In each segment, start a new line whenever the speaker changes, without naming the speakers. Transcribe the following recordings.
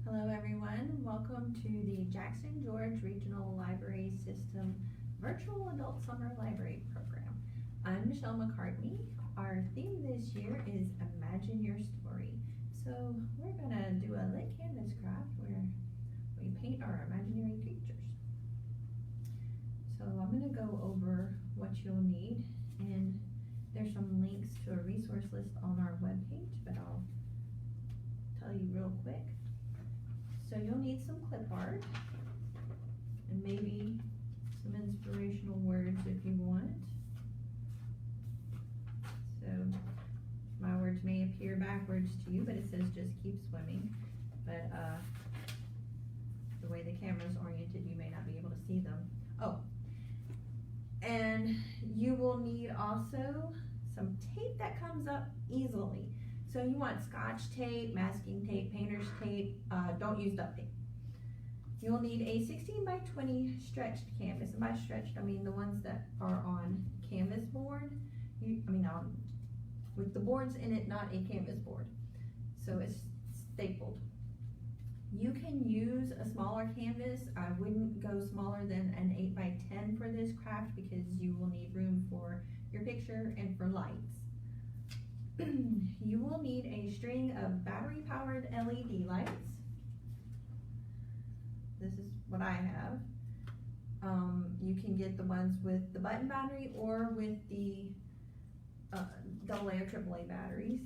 Hello everyone, welcome to the Jackson George Regional Library System Virtual Adult Summer Library Program. I'm Michelle McCartney. Our theme this year is Imagine Your Story. So we're gonna do a lit canvas craft where we paint our imaginary creatures. So I'm gonna go over what you'll need, and there's some links to a resource list on our webpage, but I'll tell you real quick. So you'll need some clip art and maybe some inspirational words if you want. So my words may appear backwards to you, but it says just keep swimming. But the way the camera's oriented, you may not be able to see them. Oh, and you will need also some tape that comes up easily. So you want Scotch tape, masking tape, painter's tape, don't use duct tape. You'll need a 16 by 20 stretched canvas, and by stretched I mean the ones that are on canvas board. With the boards in it, not a canvas board. So it's stapled. You can use a smaller canvas. I wouldn't go smaller than an 8 by 10 for this craft because you will need room for your picture and for lights. You will need a string of battery-powered LED lights. This is what I have. You can get the ones with the button battery or with the AA or AAA batteries.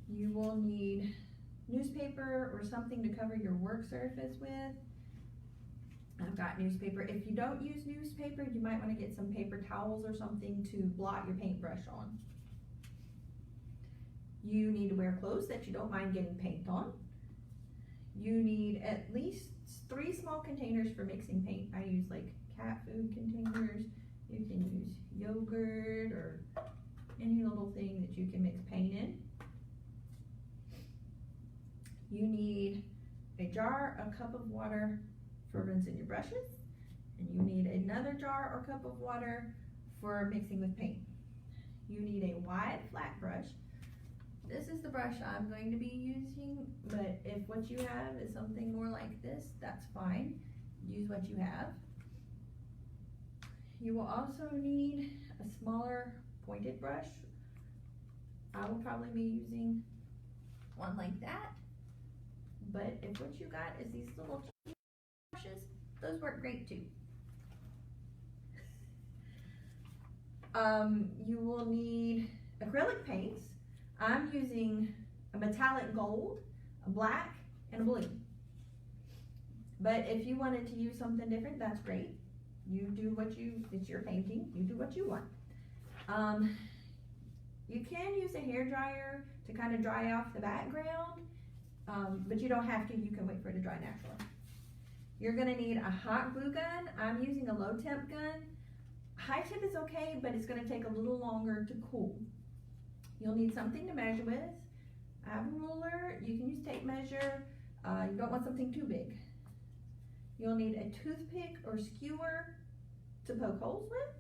You will need newspaper or something to cover your work surface with. I've got newspaper. If you don't use newspaper, you might want to get some paper towels or something to blot your paintbrush on. You need to wear clothes that you don't mind getting paint on. You need at least 3 small containers for mixing paint. I use like cat food containers. You can use yogurt or any little thing that you can mix paint in. You need a jar, a cup of water for rinsing your brushes, and you need another jar or cup of water for mixing with paint. You need a wide flat brush. This is the brush I'm going to be using, but if what you have is something more like this, that's fine. Use what you have. You will also need a smaller pointed brush. I will probably be using one like that, but if what you got is these little brushes, those work great too. You will need acrylic paints. I'm using a metallic gold, a black, and a blue. But if you wanted to use something different, that's great. You do it's your painting, you do what you want. You can use a hairdryer to kind of dry off the background, but you don't have to, you can wait for it to dry naturally. You're gonna need a hot glue gun. I'm using a low temp gun. High temp is okay, but it's gonna take a little longer to cool. You'll need something to measure with. I have a ruler. You can use tape measure. You don't want something too big. You'll need a toothpick or skewer to poke holes with.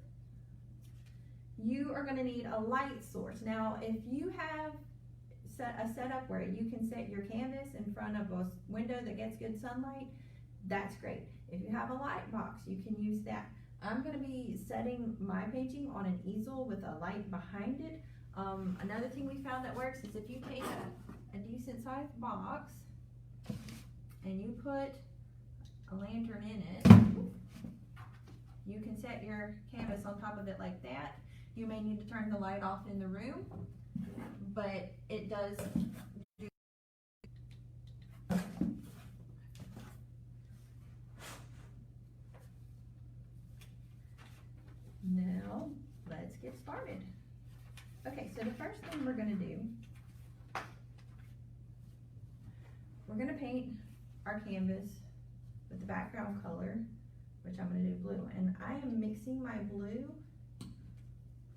You are going to need a light source. Now, if you have a setup where you can set your canvas in front of a window that gets good sunlight, that's great. If you have a light box, you can use that. I'm going to be setting my painting on an easel with a light behind it. Another thing we found that works is if you take a decent sized box and you put a lantern in it, you can set your canvas on top of it like that. You may need to turn the light off in the room, but it does do. Now, let's get started. Okay, so the first thing we're gonna do, we're gonna paint our canvas with the background color, which I'm gonna do blue. And I am mixing my blue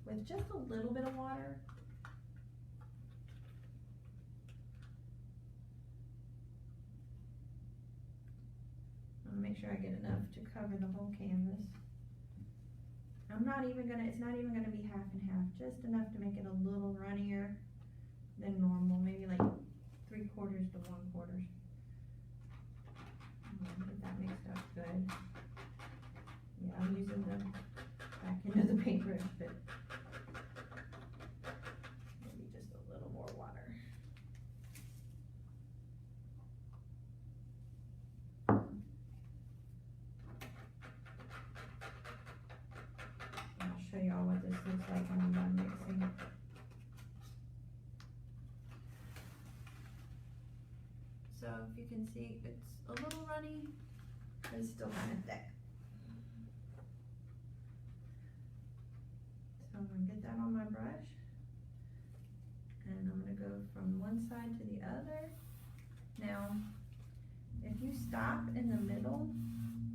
with just a little bit of water. I'm gonna make sure I get enough to cover the whole canvas. It's not even gonna be half and half, just enough to make it a little runnier than normal, maybe like 3/4 to 1/4. So if you can see, it's a little runny, but it's still kind of thick. So I'm gonna get that on my brush, and I'm gonna go from one side to the other. Now, if you stop in the middle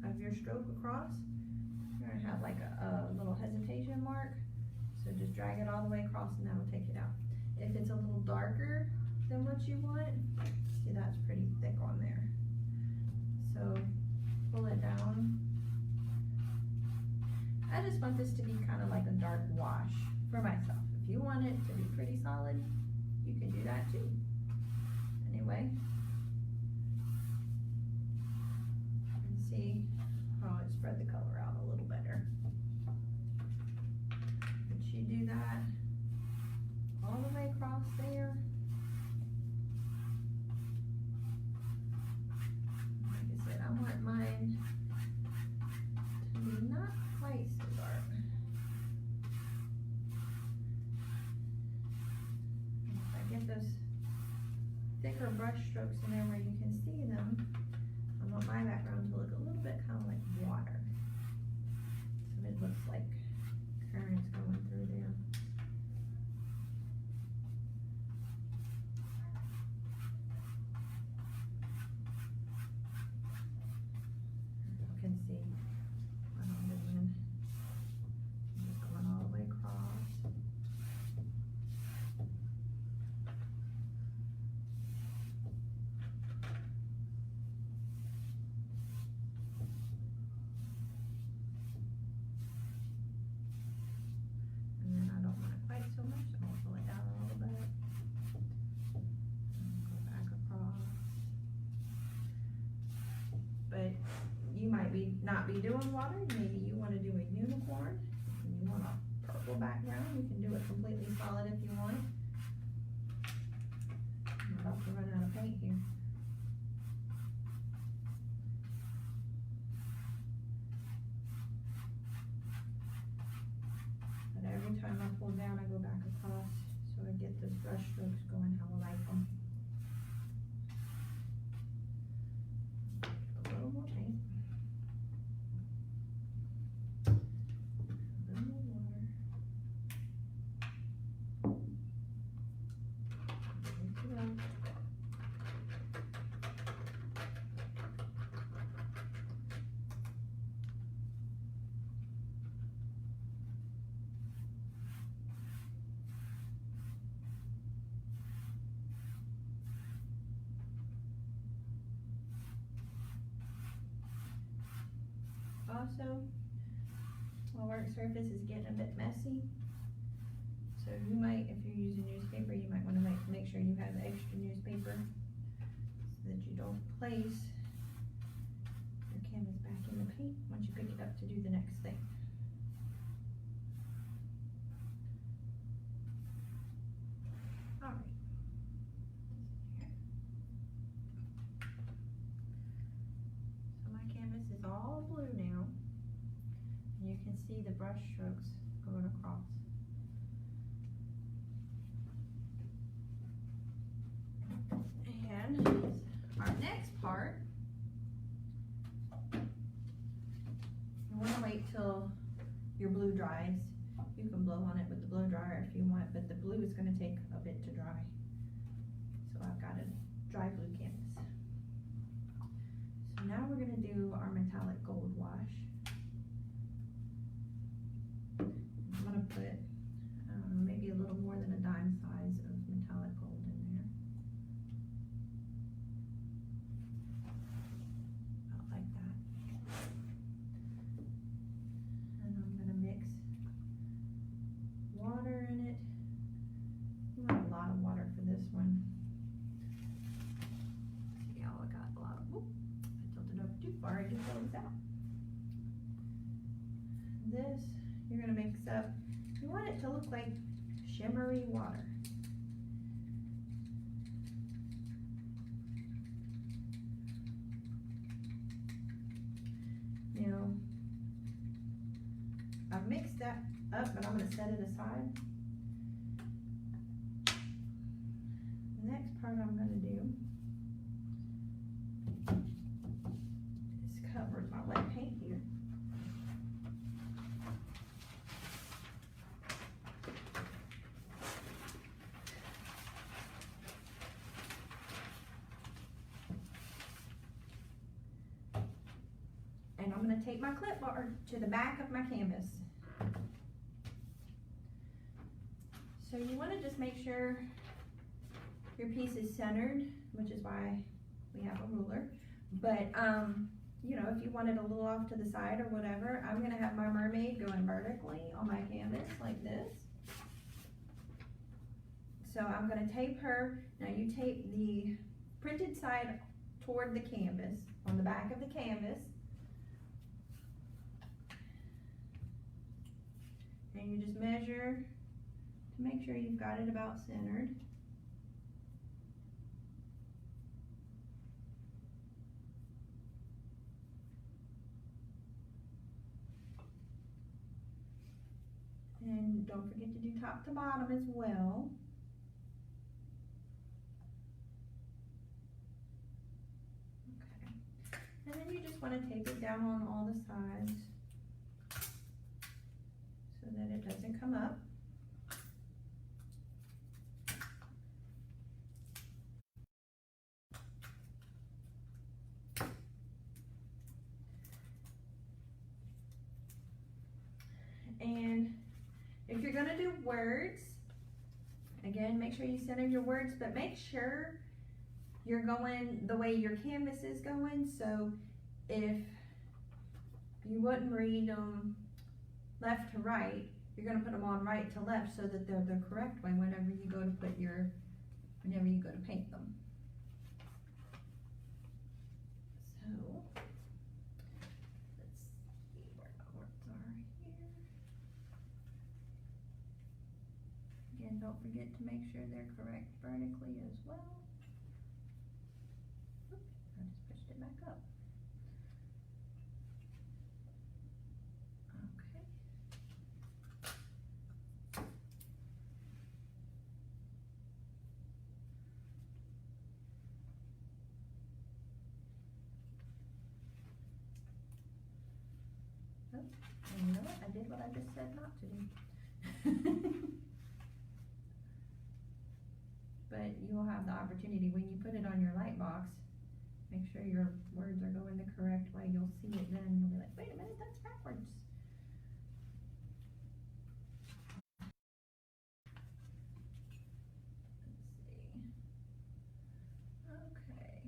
of your stroke across, you're gonna have like a little hesitation mark. So just drag it all the way across and that'll take it out. If it's a little darker than what you want, see that's pretty thick on there. So pull it down. I just want this to be kind of like a dark wash for myself. If you want it to be pretty solid, you can do that too. Anyway, you can see how it spread the color out a little better. But you do that all the way across there. Like I said, I want mine to be not quite so dark. And if I get those thicker brush strokes in there where you can see them, I want my background to look a little bit kind of like water. So it looks like currents going through there. You can see what I'm doing. I'm just going all the way across. And then I don't want it quite so much, I'm gonna pull it down a little bit. And go back across. But you might not be doing water, maybe you wanna do a unicorn, and you want a purple background, you can do it completely solid if you want. I'm about to run out of paint here. But every time I pull down, I go back across, so I get those brush strokes going how I like them. A little more paint. A little more water. There you go. Also, my work surface is getting a bit messy, so you might, if you're using newspaper, you might want to make sure you have extra newspaper so that you don't place your canvas back in the paint once you pick it up to do the next thing. Alright. So my canvas is all blue now, and you can see the brush strokes going across. And our next part, you want to wait till your blue dries. You can blow on it with the blow dryer if you want, but the blue is going to take a bit to dry. So I've got a dry blue canvas. So now we're going to do our metallic gold wash. I'm going to put maybe a little more than a dime size of metallic gold in there. About like that. And I'm going to mix water in it. You want a lot of water for this one. See how I got a lot of, whoop, I tilted over too far, I just closed out. This, you're gonna mix up, you want it to look like shimmery water. Now, I've mixed that up, but I'm gonna set it aside. The next part I'm gonna do gonna take my clipboard to the back of my canvas. So you wanna just make sure your piece is centered, which is why we have a ruler. But, you know, if you want it a little off to the side or whatever, I'm gonna have my mermaid going vertically on my canvas like this. So I'm gonna tape her. Now you tape the printed side toward the canvas, on the back of the canvas. And you just measure to make sure you've got it about centered. And don't forget to do top to bottom as well. Okay. And then you just want to tape it down on all the sides so that it doesn't come up. And if you're gonna do words, again, make sure you center your words, but make sure you're going the way your canvas is going. So if you wouldn't read them left to right, you're gonna put them on right to left so that they're the correct way whenever you go to paint them. So let's see where my words are here. Again, don't forget to make sure they're correct vertically as well. Oops, I just pushed it back up. Okay. Oh, and you know what? I did what I just said not to do. But you will have the opportunity when you put it on your light box, make sure your words are going the correct way. You'll see it then, you'll be like, wait a minute, that's backwards. Let's see. Okay.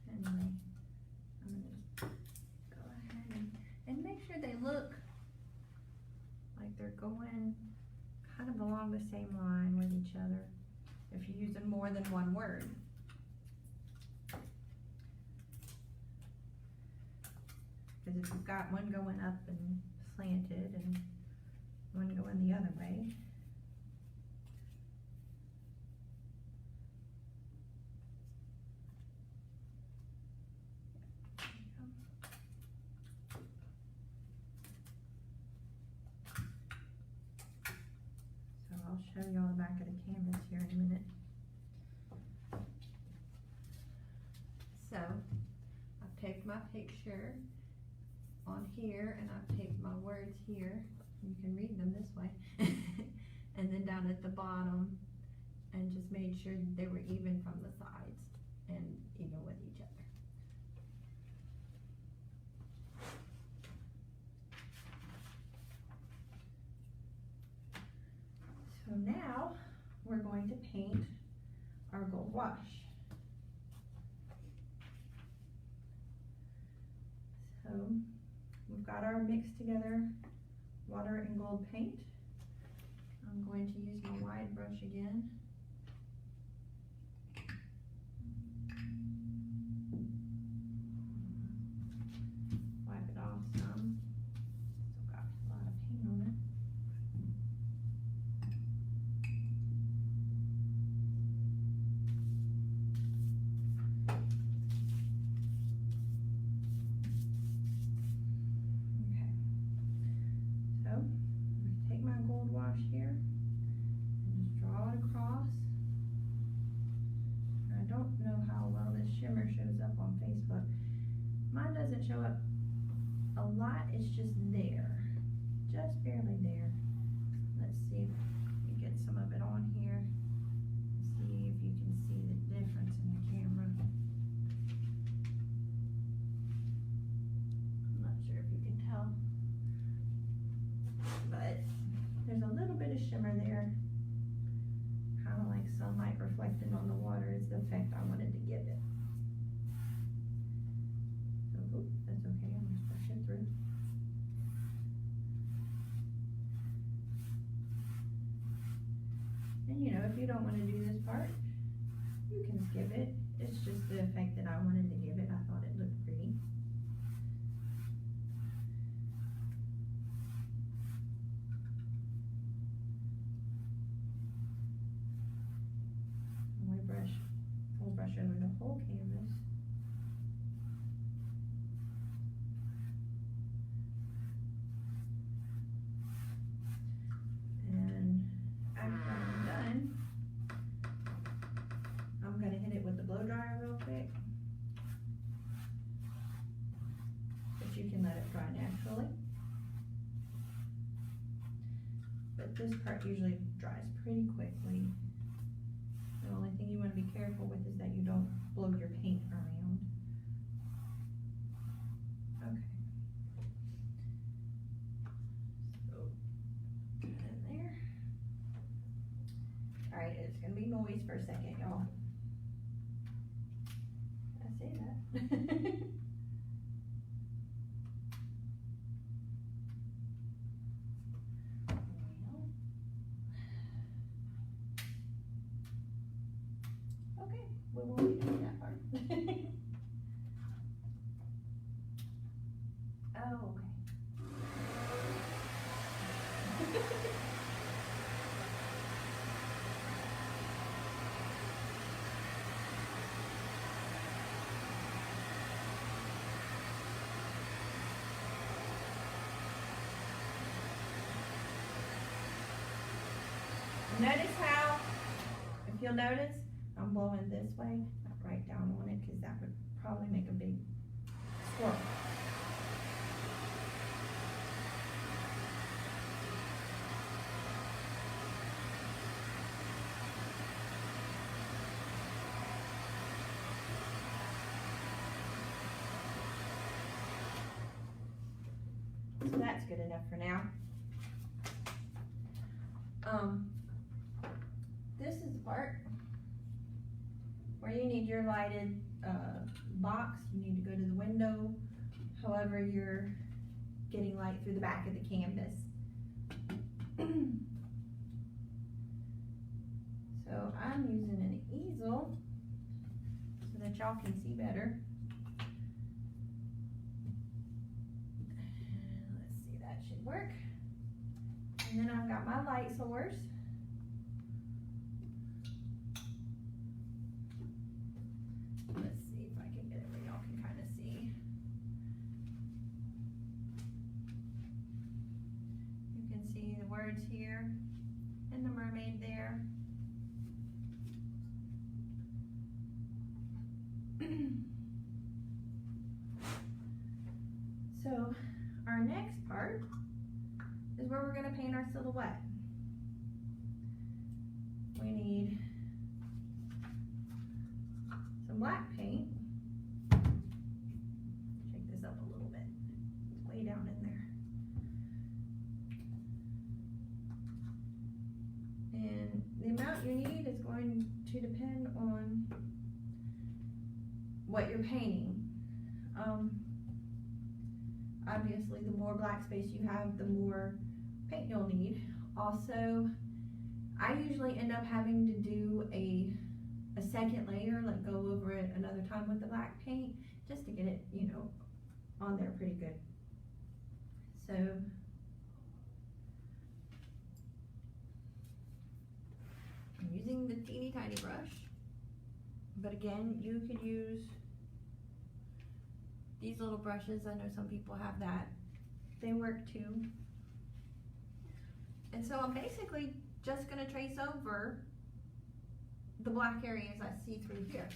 Anyway, I'm gonna just go ahead and make sure they look like they're going kind of along the same line with each other if you're using more than one word. Because if you've got one going up and slanted and one going the other way, I'll show you all the back of the canvas here in a minute. So, I've taped my picture on here and I've taped my words here. You can read them this way. And then down at the bottom, and just made sure they were even from the sides and even with each other. So now we're going to paint our gold wash. So we've got our mixed together water and gold paint. I'm going to use my wide brush again. Wipe it off some. Still got a lot of paint on it. Take my gold wash here and just draw it across. And you know, if you don't want to do this part, you can skip it. It's just the effect that I wanted to give it. I thought it looked pretty. We'll brush over the whole canvas. And after I'm done, I'm gonna hit it with the blow dryer real quick. But you can let it dry naturally. But this part usually dries pretty quickly. The only thing you want to be careful with is that you don't blow your paint around. Okay. So, put it in there. Alright, it's going to be noise for a second, y'all. Did I say that? We won't be doing that part. Oh, okay. Notice how, if you'll notice, I'm blowing this way, not right down on it, because that would probably make a big swirl. So that's good enough for now. This is the part where you need your lighted box. You need to go to the window, however you're getting light through the back of the canvas. So I'm using an easel so that y'all can see better. Let's see, that should work. And then I've got my light source. Let's see if I can get it where y'all can kind of see. You can see the words here and the mermaid there. So our next part is where we're going to paint our silhouette. We need some black paint. Shake this up a little bit. It's way down in there. And the amount you need is going to depend on what you're painting. Obviously, the more black space you have, the more paint you'll need. Also, I usually end up having to do a second layer, like go over it another time with the black paint, just to get it, you know, on there pretty good. So, I'm using the teeny tiny brush, but again, you could use these little brushes. I know some people have that. They work too. And so I'm basically just going to trace over the black areas I see through here.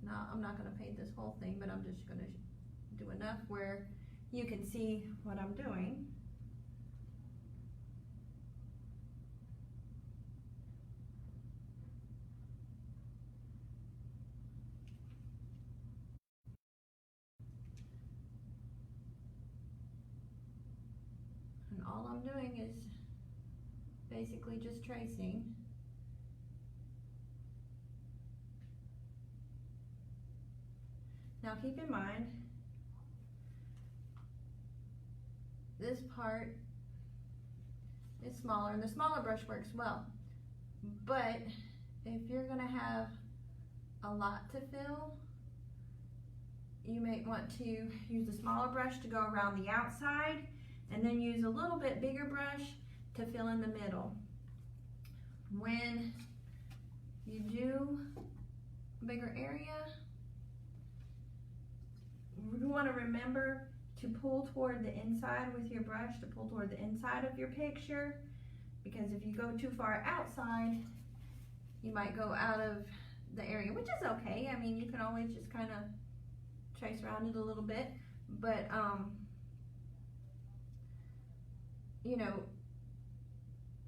Now, I'm not going to paint this whole thing, but I'm just going to do enough where you can see what I'm doing. All I'm doing is basically just tracing. Now keep in mind, this part is smaller, and the smaller brush works well. But if you're gonna have a lot to fill, you may want to use a smaller brush to go around the outside, and then use a little bit bigger brush to fill in the middle. When you do a bigger area, you want to remember to pull toward the inside with your brush, to pull toward the inside of your picture, because if you go too far outside, you might go out of the area, which is okay. I mean, you can always just kind of trace around it a little bit, but you know,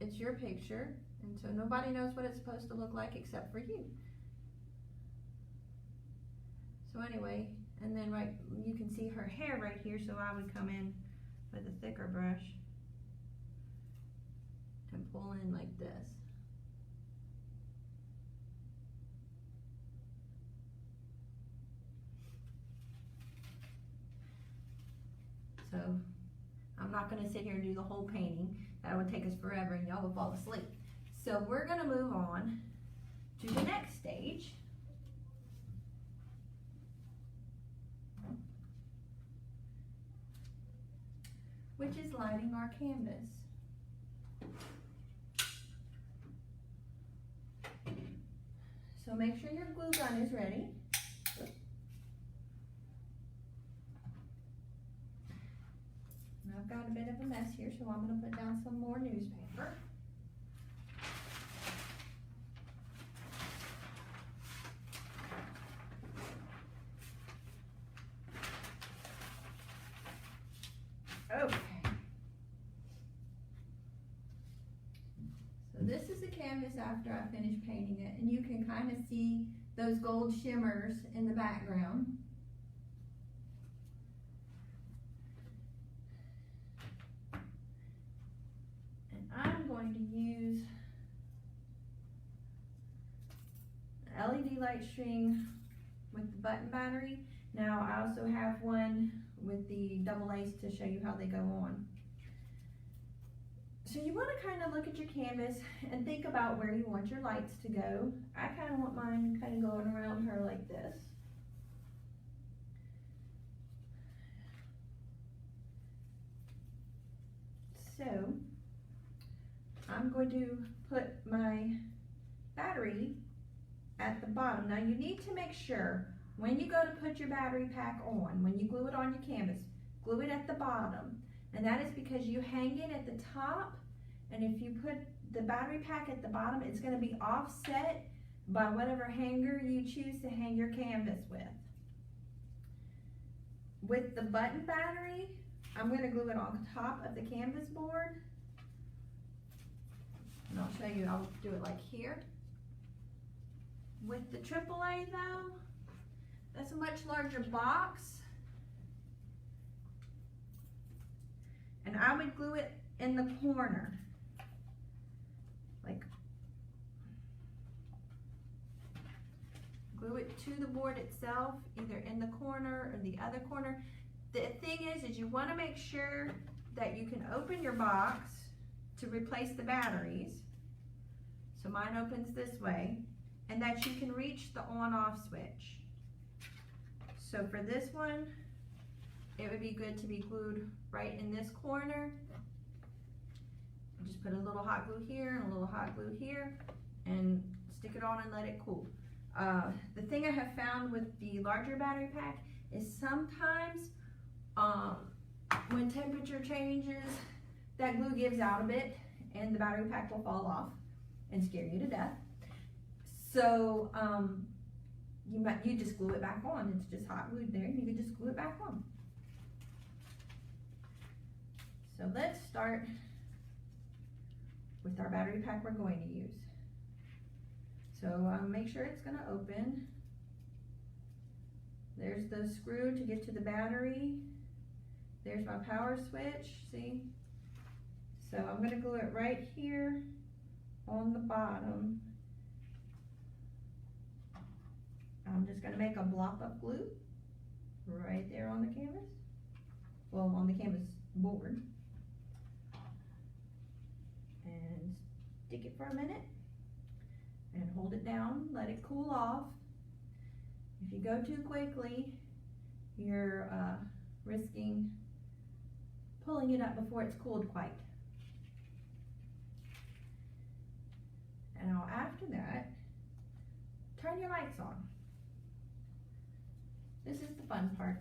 it's your picture, and so nobody knows what it's supposed to look like except for you. So anyway, and then you can see her hair right here, so I would come in with a thicker brush and pull in like this. So I'm not going to sit here and do the whole painting. That would take us forever and y'all would fall asleep. So we're going to move on to the next stage. Which is lighting our canvas. So make sure your glue gun is ready. And I've got a bit of a mess here, so I'm going to put down some more newspaper. Okay. So this is the canvas after I finish painting it, and you can kind of see those gold shimmers in the background. And I'm going to use an LED light string with the button battery. Now I also have one with the double A's to show you how they go on. So you want to kind of look at your canvas and think about where you want your lights to go. I kind of want mine kind of going around her like this. So I'm going to put my battery at the bottom. Now you need to make sure when you go to put your battery pack on, when you glue it on your canvas, glue it at the bottom. And that is because you hang it at the top, and if you put the battery pack at the bottom, it's going to be offset by whatever hanger you choose to hang your canvas with. With the button battery, I'm going to glue it on top of the canvas board. And I'll show you, I'll do it like here. With the AAA though, that's a much larger box. And I would glue it in the corner. Like, glue it to the board itself, either in the corner or the other corner. The thing is you want to make sure that you can open your box to replace the batteries. So mine opens this way, and that you can reach the on-off switch. So for this one, it would be good to be glued right in this corner. Just put a little hot glue here and a little hot glue here and stick it on and let it cool. The thing I have found with the larger battery pack is sometimes when temperature changes, that glue gives out a bit and the battery pack will fall off and scare you to death. So you just glue it back on. It's just hot glued there, and you can just glue it back on. So let's start with our battery pack we're going to use. So make sure it's going to open. There's the screw to get to the battery. There's my power switch, see? So I'm going to glue it right here on the bottom. I'm just going to make a block of glue right there on the canvas. Well, on the canvas board. stick it for a minute and hold it down, let it cool off. If you go too quickly, you're risking pulling it up before it's cooled quite. And now after that, turn your lights on. This is the fun part.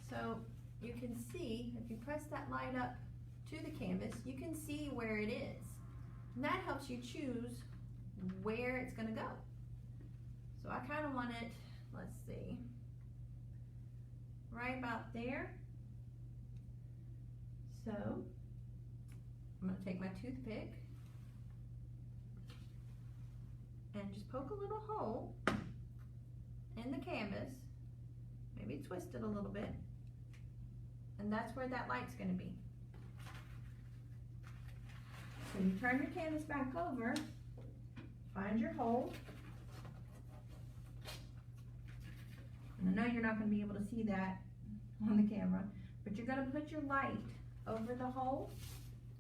So you can see, if you press that light up to the canvas, you can see where it is. And that helps you choose where it's gonna go. So I kind of want it, let's see, right about there. So I'm gonna take my toothpick and just poke a little hole in the canvas, maybe twist it a little bit, and that's where that light's gonna be. So you turn your canvas back over, find your hole, and I know you're not gonna be able to see that on the camera, but you're gonna put your light over the hole,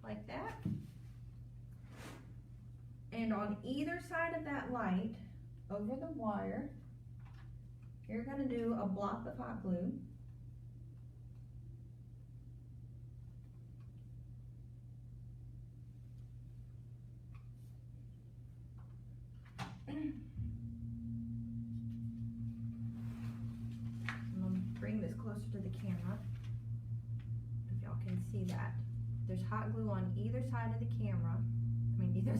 like that. And on either side of that light, over the wire, you're gonna do a block of hot glue. I'm gonna bring this closer to the camera, if y'all can see that. There's hot glue on either side of the camera. I mean, either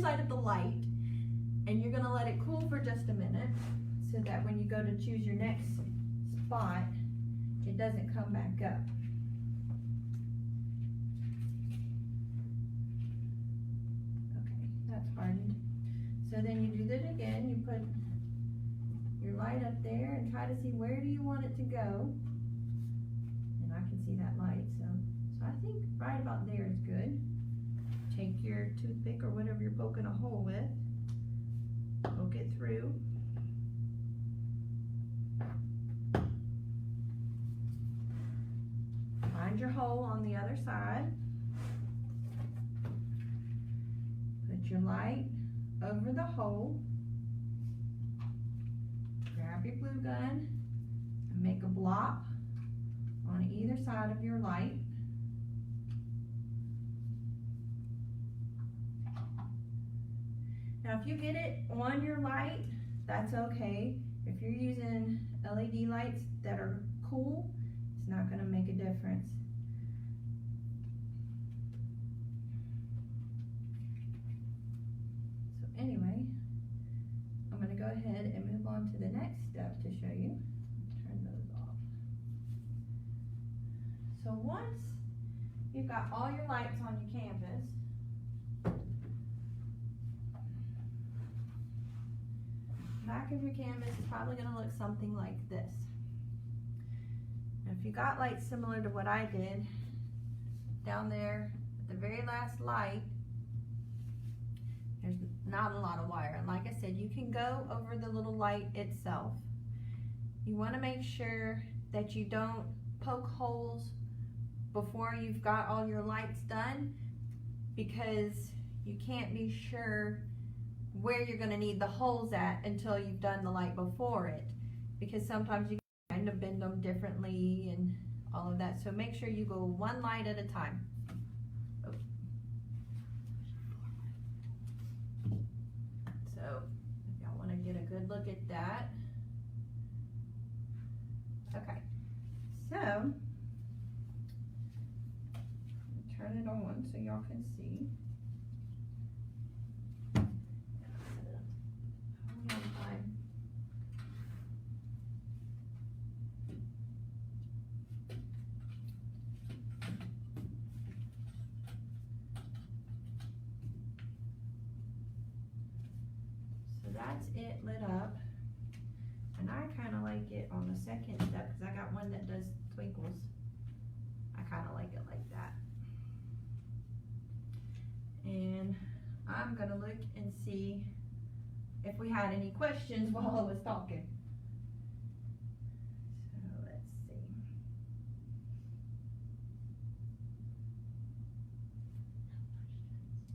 side of the light, and you're gonna let it cool for just a minute so that when you go to choose your next spot, it doesn't come back up. Okay, that's hardened. So then you do that again, you put your light up there and try to see where do you want it to go. And I can see that light, so I think right about there is good. Take your toothpick or whatever you're poking a hole with, poke it through. Find your hole on the other side. Put your light over the hole. Grab your glue gun and make a block on either side of your light. Now if you get it on your light, that's okay. If you're using LED lights that are cool, it's not going to make a difference. So anyway, I'm going to go ahead and move on to the next step to show you. Turn those off. So once you've got all your lights on your canvas, back of your canvas is probably going to look something like this. Now, if you got lights similar to what I did, down there at the very last light, there's not a lot of wire. And like I said, you can go over the little light itself. You want to make sure that you don't poke holes before you've got all your lights done, because you can't be sure where you're going to need the holes at until you've done the light before it, because sometimes you kind of bend them differently and all of that. So make sure you go one light at a time. Oh. So if y'all want to get a good look at that. Okay, so turn it on so y'all can see. That's it lit up, and I kind of like it on the second step because I got one that does twinkles. I kind of like it like that. And I'm gonna look and see if we had any questions while I was talking. So let's see.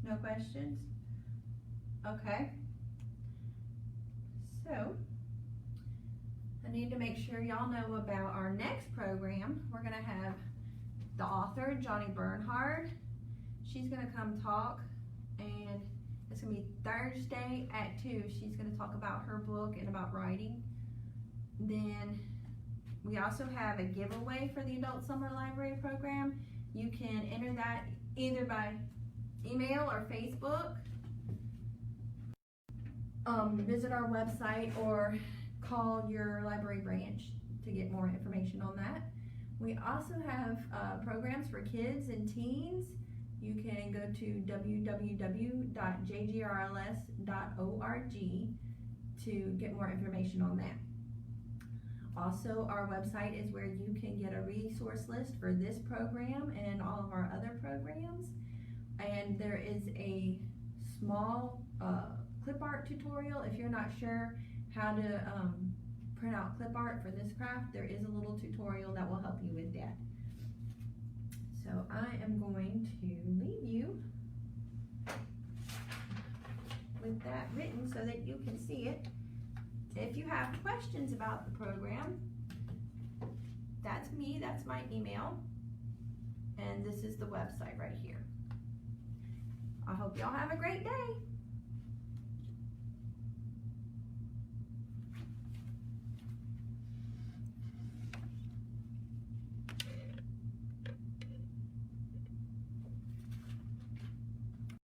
No questions? Okay. So, I need to make sure y'all know about our next program. We're gonna have the author, Johnny Bernhard. She's gonna come talk, and it's gonna be Thursday at 2. She's gonna talk about her book and about writing. Then we also have a giveaway for the Adult Summer Library Program. You can enter that either by email or Facebook. Visit our website or call your library branch to get more information on that. We also have programs for kids and teens. You can go to www.jgrls.org to get more information on that. Also, our website is where you can get a resource list for this program and all of our other programs. And there is a small clip art tutorial. If you're not sure how to print out clip art for this craft, there is a little tutorial that will help you with that. So I am going to leave you with that written so that you can see it. If you have questions about the program, that's me, that's my email, and this is the website right here. I hope y'all have a great day.